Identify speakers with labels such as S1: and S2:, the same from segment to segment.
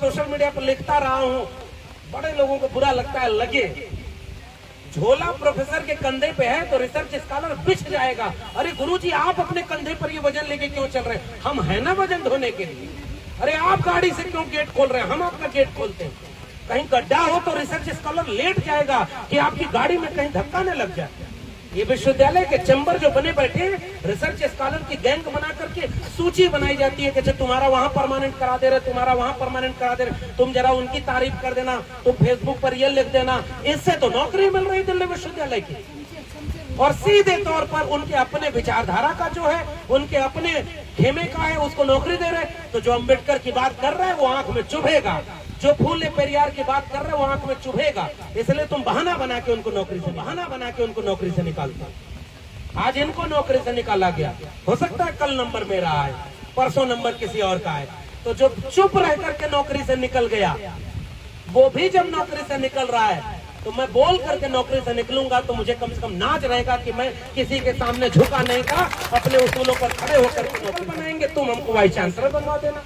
S1: Social media पर लिखता रहा हूं, बड़े लोगों को बुरा लगता है, लगे झोला प्रोफेसर के कंधे पे है तो रिसर्च स्कॉलर बिछ जाएगा। अरे गुरुजी, आप अपने कंधे पर ये वजन लेके क्यों चल रहे हैं? हम है ना वजन ढोने के लिए। अरे आप गाड़ी से क्यों गेट खोल रहे हैं? हम आपका गेट खोलते हैं। कहीं गड्ढा हो तो रिसर्च स्कॉलर लेट जाएगा कि आपकी गाड़ी में कहीं धक्का न लग जाए। ये विश्वविद्यालय के चैम्बर जो बने बैठे हैं, रिसर्च स्कॉलर की गैंग बना करके सूची बनाई जाती है कि अच्छा तुम्हारा वहां परमानेंट करा दे रहे, तुम्हारा वहां परमानेंट करा दे रहे, तुम जरा उनकी तारीफ कर देना, तुम फेसबुक पर ये लिख देना। इससे तो नौकरी मिल रही दिल्ली विश्वविद्यालय की, और सीधे तौर पर उनके अपने विचारधारा का जो है, उनके अपने खेमे का है, उसको नौकरी दे रहे। तो जो अम्बेडकर की बात कर रहे हैं वो आंख में चुभेगा, जो फूले पेरियार की बात कर रहे हैं वो आंख में चुभेगा। इसलिए तुम बहाना बना के उनको नौकरी से निकालते हो। आज इनको नौकरी से निकाला गया, हो सकता है कल नंबर मेरा आए, परसों नंबर किसी और का आए। तो जो चुप रह करके नौकरी से निकल गया, वो भी जब नौकरी से निकल रहा है तो मैं बोल करके नौकरी से निकलूंगा तो मुझे कम से कम नाज रहेगा कि मैं किसी के सामने झुका नहीं था, अपने उसूलों पर खड़े होकर के नौकरी बनाएंगे। तुम हमको वाइस चांसलर बनवा देना,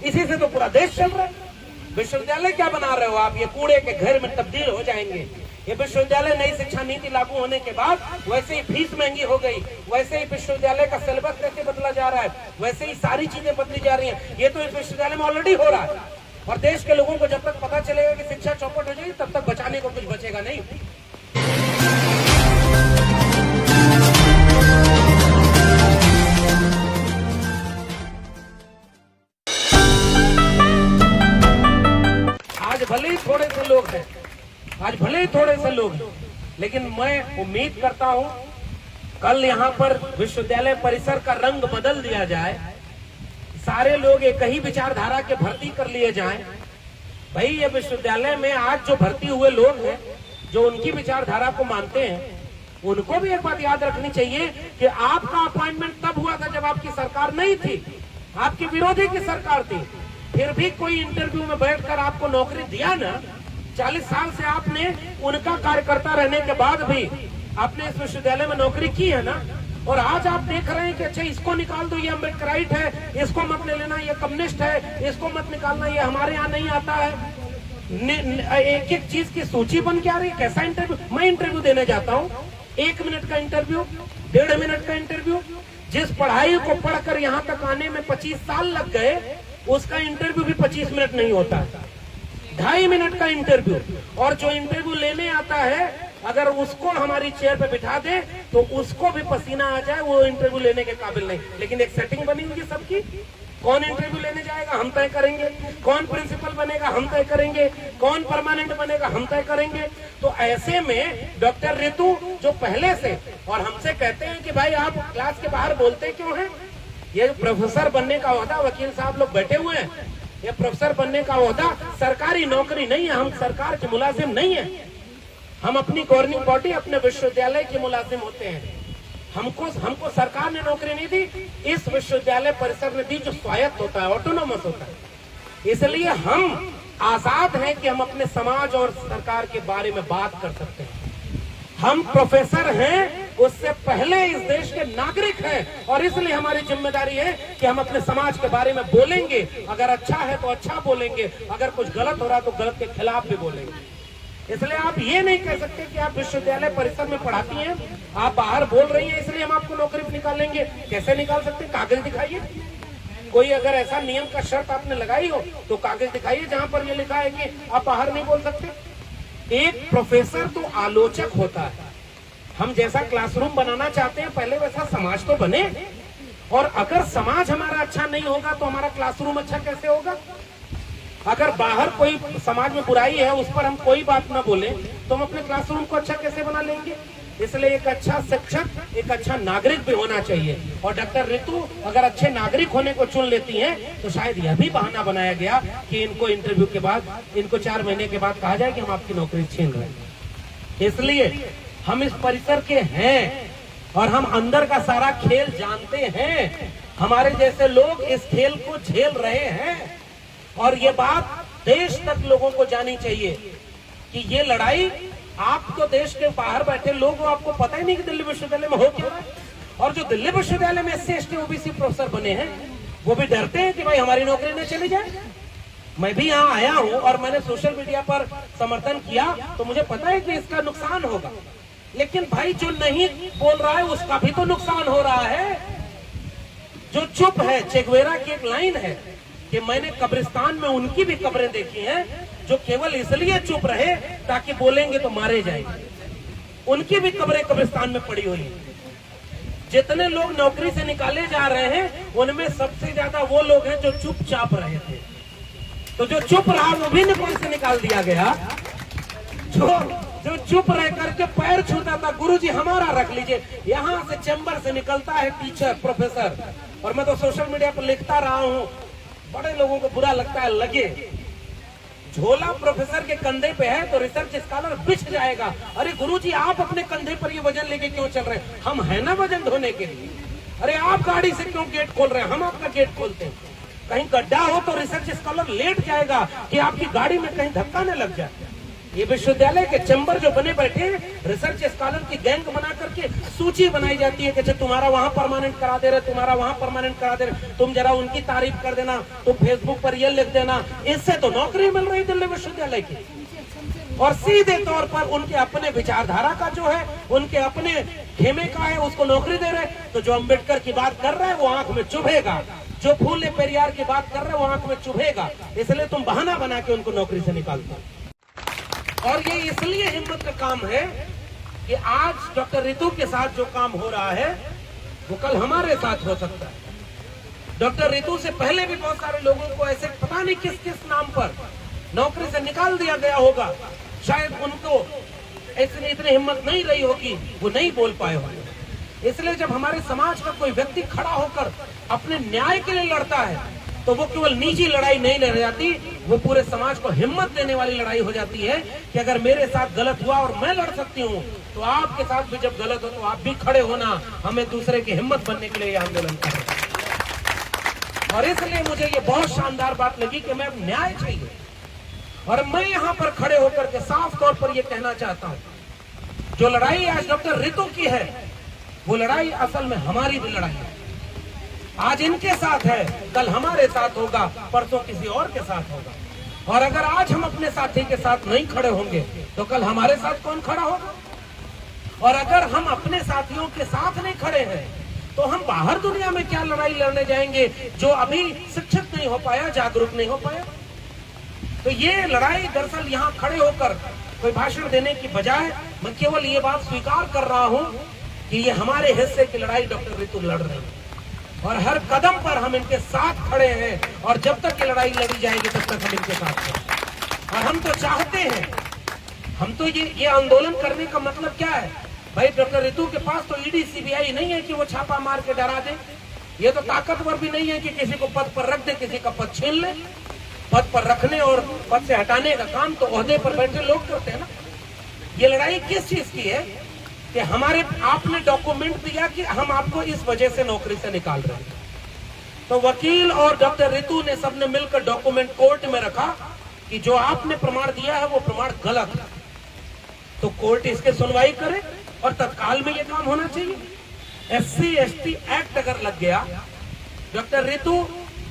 S1: इसी से तो पूरा देश चल रहा है। विश्वविद्यालय क्या बना रहे हो आप? ये कूड़े के घर में तब्दील हो जाएंगे। ये विश्वविद्यालय नई शिक्षा नीति लागू होने के बाद वैसे ही फीस महंगी हो गई, वैसे ही विश्वविद्यालय का सिलेबस कैसे बदला जा रहा है, वैसे ही सारी चीजें बदली जा रही हैं। ये तो इस विश्वविद्यालय में ऑलरेडी हो रहा है। और देश के लोगों को जब तक पता चलेगा कि शिक्षा चौपट हो जाएगी, तब तक बचाने को कुछ बचेगा नहीं। आज भले ही थोड़े से लोग हैं, आज भले ही थोड़े से लोग हैं, लेकिन मैं उम्मीद करता हूं कल यहाँ पर विश्वविद्यालय परिसर का रंग बदल दिया जाए, सारे लोग एक ही विचारधारा के भर्ती कर लिए जाएं। भाई ये विश्वविद्यालय में आज जो भर्ती हुए लोग हैं, जो उनकी विचारधारा को मानते हैं, उनको भी एक बात याद रखनी चाहिए कि आपका अपॉइंटमेंट तब हुआ था जब आपकी सरकार नहीं थी, आपके विरोधी की सरकार थी। फिर भी कोई इंटरव्यू में बैठकर आपको नौकरी दिया ना। 40 साल से आपने उनका कार्यकर्ता रहने के बाद भी आपने इस विश्वविद्यालय में नौकरी की है ना। और आज आप देख रहे हैं कि अच्छा इसको निकाल दो, ये अम्बेडकराइट है, इसको मत ले लेना, ये कम्युनिस्ट है, इसको मत निकालना, ये हमारे यहाँ नहीं आता है। एक एक चीज की सूची बन के आ रही है। कैसा इंटरव्यू? मैं इंटरव्यू देने जाता हूँ, 1 मिनट का इंटरव्यू, 1.5 मिनट का इंटरव्यू। जिस पढ़ाई को पढ़कर यहाँ तक आने में 25 साल लग गए, उसका इंटरव्यू भी 25 मिनट नहीं होता है, 2.5 मिनट का इंटरव्यू। और जो इंटरव्यू लेने आता है, अगर उसको हमारी चेयर पे बिठा दे तो उसको भी पसीना आ जाए, वो इंटरव्यू लेने के काबिल नहीं। लेकिन एक सेटिंग बनी हुई है सबकी, कौन इंटरव्यू लेने जाएगा हम तय करेंगे, कौन प्रिंसिपल बनेगा हम तय करेंगे, कौन परमानेंट बनेगा हम तय करेंगे। तो ऐसे में डॉक्टर ऋतु जो पहले से और हमसे कहते हैं कि भाई आप क्लास के बाहर बोलते क्यों हैं? ये प्रोफेसर बनने का ओहदा, वकील साहब लोग बैठे हुए हैं, ये प्रोफेसर बनने का ओहदा सरकारी नौकरी नहीं है। हम सरकार के मुलाजिम नहीं है, हम अपनी गवर्निंग बॉडी, अपने विश्वविद्यालय के मुलाजिम होते हैं। हमको सरकार ने नौकरी नहीं दी, इस विश्वविद्यालय परिसर ने दी, जो स्वायत्त होता है, ऑटोनोमस होता है। इसलिए हम आजाद हैं कि हम अपने समाज और सरकार के बारे में बात कर सकते हैं। हम प्रोफेसर हैं, उससे पहले इस देश के नागरिक हैं, और इसलिए हमारी जिम्मेदारी है कि हम अपने समाज के बारे में बोलेंगे। अगर अच्छा है तो अच्छा बोलेंगे, अगर कुछ गलत हो रहा है तो गलत के खिलाफ भी बोलेंगे। इसलिए आप ये नहीं कह सकते कि आप विश्वविद्यालय परिसर में पढ़ाती हैं, आप बाहर बोल रही हैं इसलिए हम आपको नौकरी निकालेंगे। कैसे निकाल सकते हैं? कागज दिखाइए। कोई अगर ऐसा नियम का शर्त आपने लगाई हो तो कागज दिखाइए जहां पर ये लिखा है कि आप बाहर नहीं बोल सकते। एक प्रोफेसर तो आलोचक होता है। हम जैसा क्लासरूम बनाना चाहते हैं, पहले वैसा समाज तो बने। और अगर समाज हमारा अच्छा नहीं होगा तो हमारा क्लासरूम अच्छा कैसे होगा? अगर बाहर कोई समाज में बुराई है, उस पर हम कोई बात ना बोले तो हम अपने क्लासरूम को अच्छा कैसे बना लेंगे? इसलिए एक अच्छा शिक्षक, एक अच्छा नागरिक भी होना चाहिए। और डॉक्टर ऋतु अगर अच्छे नागरिक होने को चुन लेती हैं तो शायद यह भी बहाना बनाया गया कि इनको इंटरव्यू के बाद, इनको 4 महीने के बाद कहा जाए कि हम आपकी नौकरी छीन रहे हैं। इसलिए हम इस परिसर के हैं और हम अंदर का सारा खेल जानते हैं। हमारे जैसे लोग इस खेल को झेल रहे हैं और ये बात देश तक लोगों को जानी चाहिए कि ये लड़ाई, आप तो देश के बाहर बैठे लोग हो, आपको पता ही नहीं कि दिल्ली विश्वविद्यालय में हो क्या है। और जो दिल्ली विश्वविद्यालय में SC ST OBC प्रोफेसर बने हैं वो भी डरते हैं कि भाई हमारी नौकरी न चली जाए। मैं भी यहाँ आया हूँ और मैंने सोशल मीडिया पर समर्थन किया, तो मुझे पता है कि इसका नुकसान होगा। लेकिन भाई जो नहीं बोल रहा है उसका भी तो नुकसान हो रहा है। जो चुप है, चेगवेरा की एक लाइन है कि मैंने कब्रिस्तान में उनकी भी कब्रें देखी हैं जो केवल इसलिए चुप रहे ताकि बोलेंगे तो मारे जाएंगे। उनकी भी कब्रें कब्रिस्तान में पड़ी हुई है। जितने लोग नौकरी से निकाले जा रहे हैं उनमें सबसे ज्यादा वो लोग हैं जो चुपचाप रहे थे। तो जो चुप रहा वो भी नेपाल से निकाल दिया गया। जो चुप रह करके पैर छूता था, गुरुजी हमारा रख लीजिए, यहाँ से चैम्बर से निकलता है टीचर, प्रोफेसर। और मैं तो सोशल मीडिया पर लिखता रहा हूँ, बड़े लोगों को बुरा लगता है, लगे झोला प्रोफेसर के कंधे पे है तो रिसर्च स्कॉलर बिछ जाएगा। अरे गुरुजी आप अपने कंधे पर ये वजन लेके क्यों चल रहे हैं? हम है ना वजन ढोने के लिए। अरे आप गाड़ी से क्यों गेट खोल रहे हैं? हम आपका गेट खोलते हैं। कहीं गड्ढा हो तो रिसर्च स्कॉलर लेट जाएगा कि आपकी गाड़ी में कहीं धक्का न लग जाए। ये विश्वविद्यालय के चैम्बर जो बने बैठे रिसर्च स्कॉलर की गैंग बना करके सूची बनाई जाती है कि अच्छा तुम्हारा वहां परमानेंट करा दे रहे, तुम्हारा वहां परमानेंट करा दे रहे, तुम जरा उनकी तारीफ कर देना, तुम फेसबुक पर ये लिख देना। इससे तो नौकरी मिल रही दिल्ली विश्वविद्यालय की। और सीधे तौर पर उनके अपने विचारधारा का जो है, उनके अपने खेमे का है, उसको नौकरी दे रहे। तो जो अम्बेडकर की बात कर रहे हैं वो आंख में चुभेगा, जो फूले पेरियार की बात कर रहे हैं वो आंख में चुभेगा। इसलिए तुम बहाना बना के उनको नौकरी से निकालते हो। और ये इसलिए हिम्मत का काम है कि आज डॉक्टर रितु के साथ जो काम हो रहा है वो कल हमारे साथ हो सकता है। डॉक्टर रितु से पहले भी बहुत सारे लोगों को ऐसे पता नहीं किस किस नाम पर नौकरी से निकाल दिया गया होगा। शायद उनको इतनी हिम्मत नहीं रही होगी, वो नहीं बोल पाए होंगे। इसलिए जब हमारे समाज का कोई व्यक्ति खड़ा होकर अपने न्याय के लिए लड़ता है तो वो केवल निजी लड़ाई नहीं लड़ जाती, वो पूरे समाज को हिम्मत देने वाली लड़ाई हो जाती है कि अगर मेरे साथ गलत हुआ और मैं लड़ सकती हूँ तो आपके साथ भी जब गलत हो तो आप भी खड़े होना। हमें दूसरे की हिम्मत बनने के लिए ये आंदोलन करें। और इसलिए मुझे ये बहुत शानदार बात लगी कि मैं अब न्याय चाहिए। और मैं यहाँ पर खड़े होकर के साफ तौर पर यह कहना चाहता हूँ, जो लड़ाई आज डॉक्टर रितु की है वो लड़ाई असल में हमारी भी लड़ाई है। आज इनके साथ है, कल हमारे साथ होगा, परसों किसी और के साथ होगा। और अगर आज हम अपने साथी के साथ नहीं खड़े होंगे तो कल हमारे साथ कौन खड़ा होगा? और अगर हम अपने साथियों के साथ नहीं खड़े हैं तो हम बाहर दुनिया में क्या लड़ाई लड़ने जाएंगे जो अभी शिक्षित नहीं हो पाया, जागरूक नहीं हो पाया। तो ये लड़ाई दरअसल यहाँ खड़े होकर कोई भाषण देने की बजाय मैं केवल ये बात स्वीकार कर रहा हूँ कि ये हमारे हिस्से की लड़ाई डॉक्टर रितु लड़ रही है। और हर कदम पर हम इनके साथ खड़े हैं और जब तक ये लड़ाई लड़ी जाएगी तब तक हम इनके साथ हैं। और हम तो चाहते हैं, हम तो ये आंदोलन करने का मतलब क्या है भाई? डॉक्टर रितु के पास तो ईडी सीबीआई नहीं है कि वो छापा मार के डरा दे। ये तो ताकतवर भी नहीं है कि किसी को पद पर रख दे, किसी का पद छीन ले। पद पर रखने और पद से हटाने का काम तो ओहदे पर बैठे लोग करते हैं ना। ये लड़ाई किस चीज की है कि हमारे आपने डॉक्यूमेंट दिया कि हम आपको इस वजह से नौकरी से निकाल रहे हैं। तो वकील और डॉक्टर रितु ने सबने मिलकर डॉक्यूमेंट कोर्ट में रखा कि जो आपने प्रमाण दिया है वो प्रमाण गलत है। तो कोर्ट इसके सुनवाई करे और तत्काल में ये काम होना चाहिए। SC/ST एक्ट अगर लग गया, डॉक्टर रितु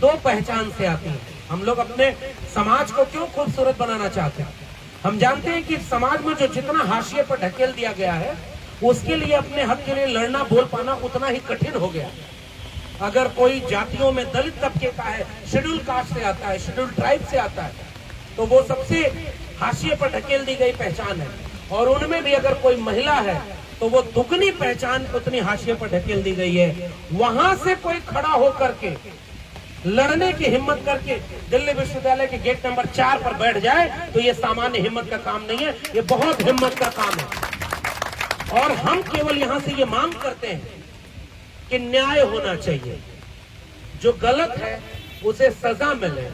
S1: दो पहचान से आती है। हम लोग अपने समाज को क्यों खूबसूरत बनाना चाहते हैं? हम जानते हैं कि समाज में जो जितना हाशिए पर ढकेल दिया गया है उसके लिए अपने हक के लिए लड़ना, बोल पाना उतना ही कठिन हो गया। अगर कोई जातियों में दलित तबके का है, शेड्यूल कास्ट से आता है, शेड्यूल ट्राइब से आता है, तो वो सबसे हाशिए पर ढकेल दी गई पहचान है। और उनमें भी अगर कोई महिला है तो वो दुगनी पहचान उतनी हाशिए पर ढकेल दी गई है। वहां से कोई खड़ा होकर के लड़ने की हिम्मत करके दिल्ली विश्वविद्यालय के गेट नंबर 4 पर बैठ जाए तो ये सामान्य हिम्मत का काम नहीं है, ये बहुत हिम्मत का काम है। और हम केवल यहां से ये मांग करते हैं कि न्याय होना चाहिए। जो गलत है उसे सजा मिले,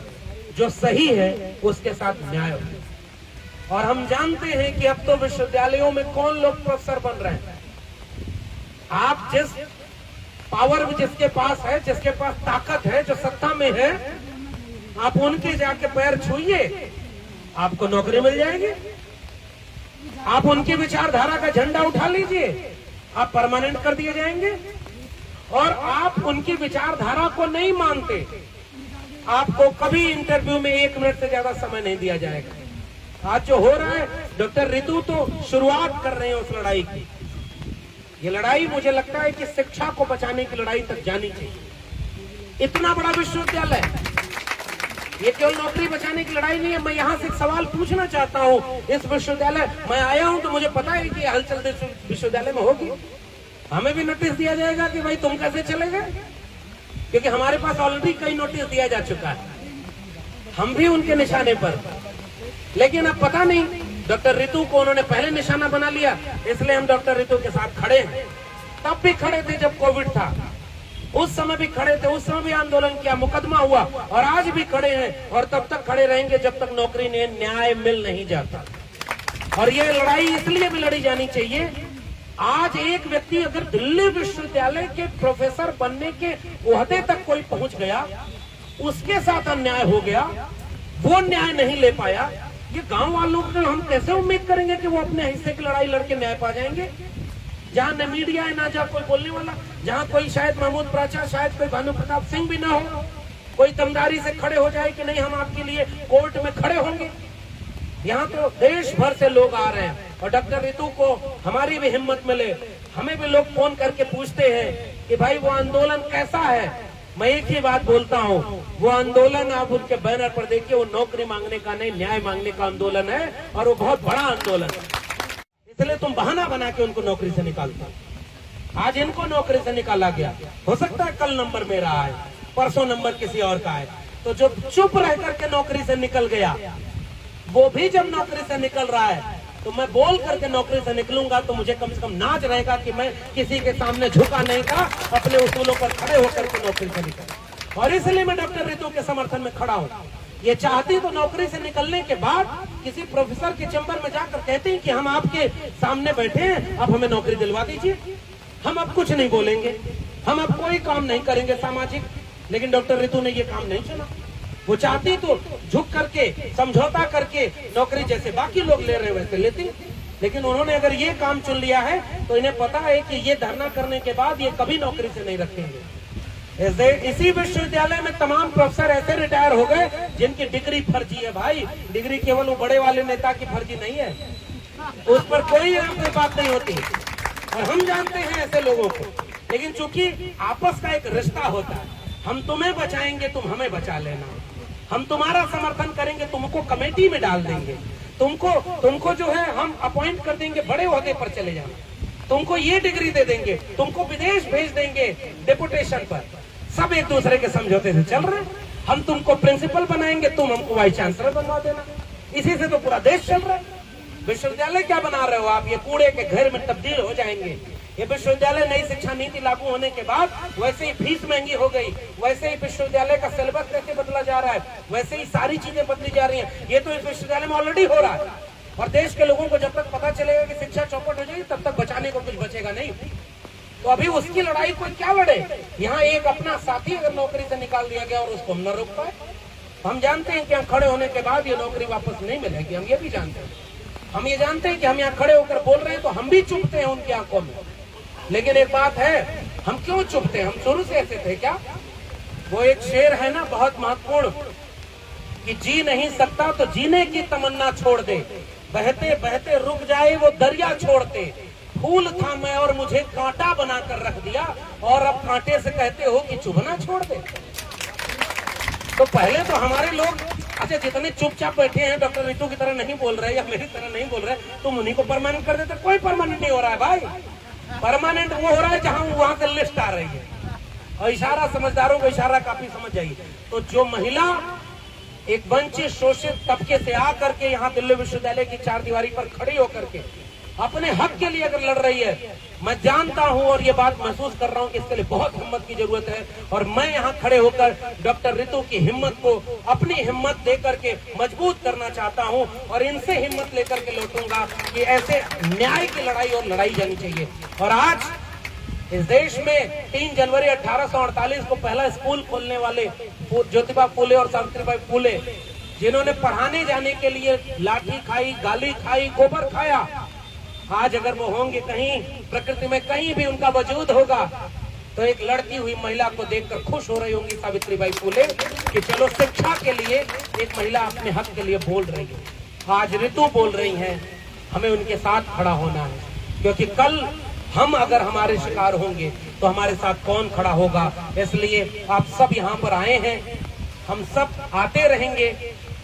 S1: जो सही है उसके साथ न्याय हो। और हम जानते हैं कि अब तो विश्वविद्यालयों में कौन लोग प्रोफेसर बन रहे हैं। आप जिस पावर जिसके पास है, जिसके पास ताकत है, जो सत्ता में है, आप उनके जाके पैर छूइए, आपको नौकरी मिल जाएगी। आप उनकी विचारधारा का झंडा उठा लीजिए, आप परमानेंट कर दिए जाएंगे। और आप उनकी विचारधारा को नहीं मानते आपको कभी इंटरव्यू में 1 मिनट से ज्यादा समय नहीं दिया जाएगा। आज जो हो रहा है, डॉक्टर रितु तो शुरुआत कर रहे हैं उस लड़ाई की। ये लड़ाई मुझे लगता है कि शिक्षा को बचाने की लड़ाई तक जानी चाहिए। इतना बड़ा विश्वविद्यालय, ये केवल नौकरी बचाने की लड़ाई नहीं है। मैं यहाँ से एक सवाल पूछना चाहता हूँ, इस विश्वविद्यालय मैं आया हूँ तो मुझे पता है कि हलचल विश्वविद्यालय में होगी। हमें भी नोटिस दिया जाएगा कि भाई तुम कैसे चले गए, क्योंकि हमारे पास ऑलरेडी कई नोटिस दिया जा चुका है, हम भी उनके निशाने पर। लेकिन अब पता नहीं, डॉक्टर रितु को उन्होंने पहले निशाना बना लिया, इसलिए हम डॉक्टर रितु के साथ खड़े हैं। तब भी खड़े थे जब कोविड था, उस समय भी खड़े थे, उस समय भी आंदोलन किया, मुकदमा हुआ, और आज भी खड़े हैं और तब तक खड़े रहेंगे जब तक नौकरी ने न्याय मिल नहीं जाता। और ये लड़ाई इसलिए भी लड़ी जानी चाहिए, आज एक व्यक्ति अगर दिल्ली विश्वविद्यालय के प्रोफेसर बनने के ओहदे तक कोई पहुंच गया, उसके साथ अन्याय हो गया, वो न्याय नहीं ले पाया, ये गांव वालों को हम कैसे उम्मीद करेंगे कि वो अपने हिस्से की लड़ाई लड़के न्याय पा जाएंगे? जहां न मीडिया है, ना जहां कोई बोलने वाला, जहां कोई शायद महमूद प्राचा, शायद कोई भानु प्रताप सिंह भी ना हो, कोई दमदारी से खड़े हो जाए कि नहीं हम आपके लिए कोर्ट में खड़े होंगे। यहाँ तो देश भर से लोग आ रहे हैं, और डॉक्टर रितु को हमारी भी हिम्मत मिले, हमें भी लोग फोन करके पूछते हैं कि भाई वो आंदोलन कैसा है। मैं एक ही बात बोलता हूँ, वो आंदोलन आप उनके बैनर पर देखिए, वो नौकरी मांगने का नहीं, न्याय मांगने का आंदोलन है, और वो बहुत बड़ा आंदोलन है। इसलिए तुम बहाना बना के उनको नौकरी से निकालते हो। आज इनको नौकरी से निकाला गया, हो सकता है कल नंबर मेरा आए, परसों नंबर किसी और का आए, तो जो चुप रह करके नौकरी से निकल गया, वो भी जब नौकरी से निकल रहा है, तो मैं बोल करके नौकरी से निकलूंगा तो मुझे कम से कम नाज रहेगा कि मैं किसी के सामने झुका नहीं था, अपने उसूलों पर खड़े होकर के नौकरी से निकला। और इसलिए मैं डॉक्टर रितु के समर्थन में खड़ा हूँ। ये चाहती तो नौकरी से निकलने के बाद किसी प्रोफेसर के चैम्बर में जाकर कहते हैं कि हम आपके सामने बैठे हैं, अब हमें नौकरी दिलवा दीजिए, हम अब कुछ नहीं बोलेंगे, हम अब कोई काम नहीं करेंगे सामाजिक। लेकिन डॉक्टर रितु ने ये काम नहीं चुना। वो चाहती तो झुक करके, समझौता करके नौकरी जैसे बाकी लोग ले रहे वैसे लेती, लेकिन उन्होंने अगर ये काम चुन लिया है तो इन्हें पता है कि ये धरना करने के बाद ये कभी नौकरी से नहीं रखेंगे। इसी विश्वविद्यालय में तमाम प्रोफेसर ऐसे रिटायर हो गए जिनकी डिग्री फर्जी है। भाई डिग्री केवल वो बड़े वाले नेता की फर्जी नहीं है, उस पर कोई बात नहीं होती, और हम जानते हैं ऐसे लोगों को। लेकिन चूंकि आपस का एक रिश्ता होता है, हम तुम्हें बचाएंगे, तुम हमें बचा लेना, हम तुम्हारा समर्थन करेंगे, तुमको कमेटी में डाल देंगे, तुमको जो है हम अपॉइंट कर देंगे, बड़े ओहदे पर चले जाना, तुमको ये डिग्री दे देंगे, तुमको विदेश भेज देंगे डेपुटेशन पर। सब एक दूसरे के समझौते से चल रहे हैं। हम तुमको प्रिंसिपल बनाएंगे, तुम हमको वाइस चांसलर बनवा देना। इसी से तो पूरा देश चल रहा है। विश्वविद्यालय क्या बना रहे हो आप? ये कूड़े के घर में तब्दील हो जाएंगे। ये विश्वविद्यालय नई शिक्षा नीति लागू होने के बाद वैसे ही फीस महंगी हो गई, वैसे ही विश्वविद्यालय का सिलेबस कैसे बदला जा रहा है, वैसे ही सारी चीजें बदली जा रही हैं। ये तो इस विश्वविद्यालय में ऑलरेडी हो रहा है, और देश के लोगों को जब तक पता चलेगा कि शिक्षा चौपट हो जाएगी तब तक बचाने को कुछ बचेगा नहीं। तो अभी उसकी लड़ाई कोई क्या लड़े? यहाँ एक अपना साथी अगर नौकरी से निकाल दिया गया और उसको हम न रोक पाए, हम जानते हैं कि हम खड़े होने के बाद ये नौकरी वापस नहीं मिलेगी। हम ये भी जानते हैं, हम ये जानते हैं कि हम यहाँ खड़े होकर बोल रहे हैं तो हम भी चुपते हैं उनकी आंखों में। लेकिन एक बात है, हम क्यों चुपते हैं? हम शुरू से ऐसे थे क्या? वो एक शेर है ना बहुत महत्वपूर्ण, कि जी नहीं सकता तो जीने की तमन्ना छोड़ दे, बहते बहते रुक जाए वो दरिया छोड़ते, फूल था मैं और मुझे कांटा बनाकर रख दिया, और अब कांटे से कहते हो कि चुभना छोड़ दे। तो पहले तो हमारे लोग अच्छा जितने चुपचाप बैठे हैं, डॉक्टर रितु की तरह नहीं बोल रहे या मेरी तरह नहीं बोल रहे, तुम उन्हीं को परमानेंट कर देते। कोई परमानेंट नहीं हो रहा है भाई, परमानेंट वो हो रहा है जहां वहां से लिस्ट आ रही है। और इशारा, समझदारों को इशारा काफी समझ जाइए। तो जो महिला एक वंचित शोषित तबके से आकर के यहाँ दिल्ली विश्वविद्यालय की चार दीवारी पर खड़ी होकर के अपने हक के लिए अगर लड़ रही है, मैं जानता हूं और ये बात महसूस कर रहा हूं कि इसके लिए बहुत हिम्मत की जरूरत है। और मैं यहाँ खड़े होकर डॉक्टर रितु की हिम्मत को अपनी हिम्मत देकर के मजबूत करना चाहता हूं, और इनसे हिम्मत लेकर के लौटूंगा कि ऐसे न्याय की लड़ाई और लड़ाई जानी चाहिए। और आज इस देश में 3 जनवरी 1848 को पहला स्कूल खोलने वाले ज्योतिबा फूले और सावित्रीबाई फूले, जिन्होंने पढ़ाने जाने के लिए लाठी खाई, गाली खाई, गोबर खाया, आज अगर वो होंगे कहीं प्रकृति में, कहीं भी उनका वजूद होगा, तो एक लड़ती हुई महिला को देखकर खुश हो रही होंगी सावित्रीबाई फुले कि चलो शिक्षा के लिए एक महिला अपने हक के लिए बोल रही है। आज ऋतु बोल रही है, हमें उनके साथ खड़ा होना है, क्योंकि कल हम अगर हमारे शिकार होंगे तो हमारे साथ कौन खड़ा होगा। इसलिए आप सब यहाँ पर आए हैं, हम सब आते रहेंगे,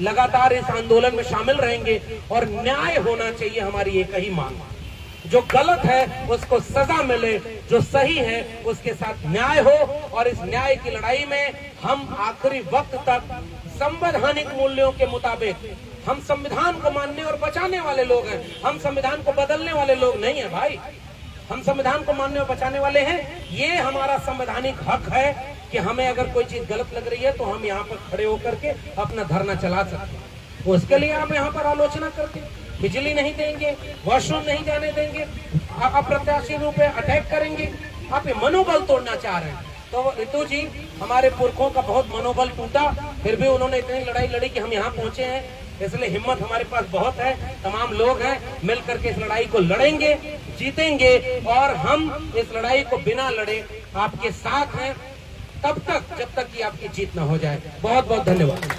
S1: लगातार इस आंदोलन में शामिल रहेंगे और न्याय होना चाहिए। हमारी एक ही मांग, जो गलत है उसको सजा मिले, जो सही है उसके साथ न्याय हो। और इस न्याय की लड़ाई में हम आखिरी वक्त तक संवैधानिक मूल्यों के मुताबिक, हम संविधान को मानने और बचाने वाले लोग हैं, हम संविधान को बदलने वाले लोग नहीं है भाई। हम संविधान को मानने और बचाने वाले हैं। ये हमारा संवैधानिक हक है कि हमें अगर कोई चीज गलत लग रही है तो हम यहाँ पर खड़े होकर के अपना धरना चला सकते हैं। उसके लिए आप यहाँ पर आलोचना करते हैं, बिजली नहीं देंगे, वॉशरूम नहीं जाने देंगे, अप्रत्याशित रूप में अटैक करेंगे, आप ये मनोबल तोड़ना चाह रहे हैं। तो ऋतु जी, हमारे पुरखों का बहुत मनोबल टूटा, फिर भी उन्होंने इतनी लड़ाई लड़ी कि हम यहाँ पहुंचे हैं। इसलिए हिम्मत हमारे पास बहुत है, तमाम लोग हैं, मिलकर के इस लड़ाई को लड़ेंगे, जीतेंगे। और हम इस लड़ाई को बिना लड़े आपके साथ हैं तब तक, जब तक कि आपकी जीत न हो जाए। बहुत बहुत धन्यवाद।